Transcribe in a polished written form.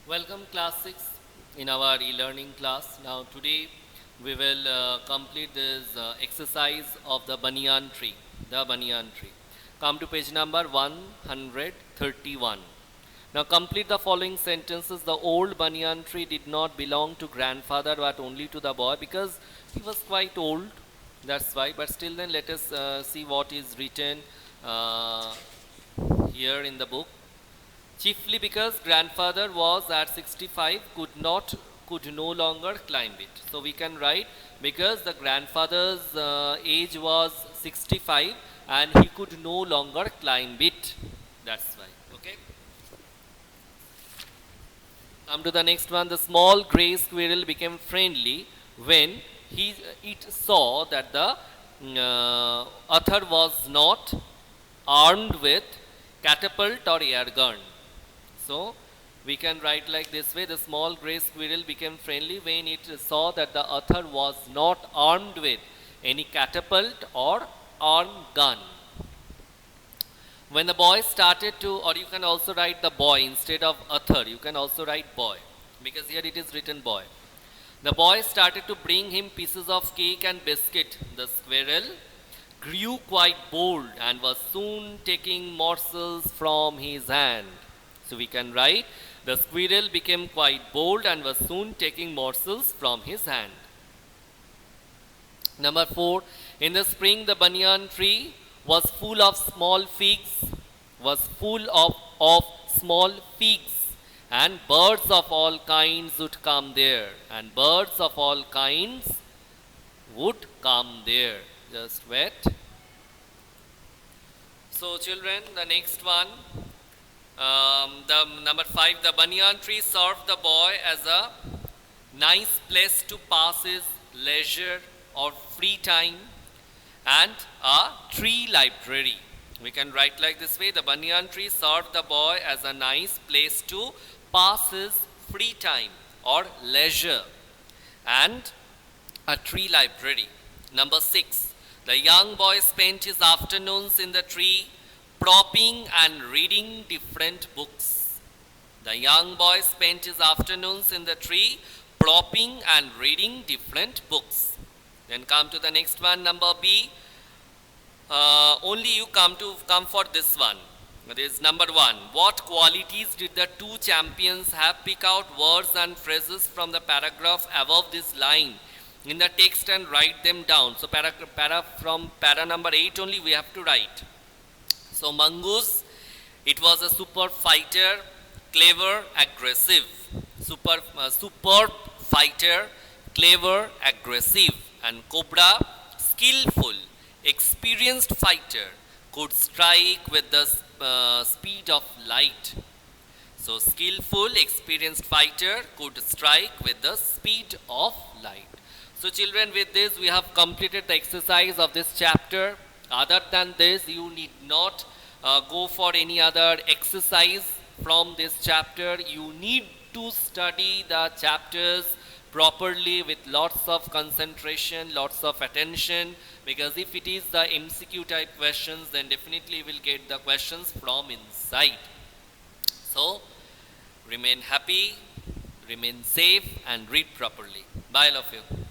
Welcome class 6 in our e-learning class. Now today we will complete this exercise of the banyan tree. The banyan tree. Come to page number 131. Now complete the following sentences. The old banyan tree did not belong to grandfather but only to the boy because he was quite old. That's why. But still then let us see what is written uh, here in the book. Chiefly because grandfather was at 65, could no longer climb it. So we can write because the grandfather's age was 65 and he could no longer climb it. That's why. Okay. Come to the next one. The small gray squirrel became friendly when it saw that the author was not armed with catapult or air gun. So we can write like this way. The small gray squirrel became friendly when it saw that the author was not armed with any catapult or armed gun. When the boy started to, or you can also write the boy instead of author, you can also write boy because here it is written boy. The boy started to bring him pieces of cake and biscuit. The squirrel grew quite bold and was soon taking morsels from his hand. So we can write, the squirrel became quite bold and was soon taking morsels from his hand. Number 4, in the spring the banyan tree was full of small figs, small figs, and birds of all kinds would come there. And birds of all kinds would come there. Just wait. So children, the next one. The number 5, the banyan tree served the boy as a nice place to pass his leisure or free time and a tree library. We can write like this way. The banyan tree served the boy as a nice place to pass his free time or leisure and a tree library. Number 6, the young boy spent his afternoons in the tree propping and reading different books. The young boy spent his afternoons in the tree propping and reading different books. Then come to the next one, number B. Only you come for this one. This is number 1. What qualities did the two champions have? Pick out words and phrases from the paragraph above this line in the text and write them down. So from para number 8 only we have to write. So Mongoose, it was a super fighter, clever, aggressive. Superb fighter, clever, aggressive. And Cobra, skillful, experienced fighter, could strike with the speed of light. So skillful, experienced fighter could strike with the speed of light. So children, with this we have completed the exercise of this chapter. Other than this, you need not go for any other exercise from this chapter. You need to study the chapters properly with lots of concentration, lots of attention, because if it is the MCQ type questions, then definitely you will get the questions from inside. So remain happy, remain safe and read properly. Bye all of you.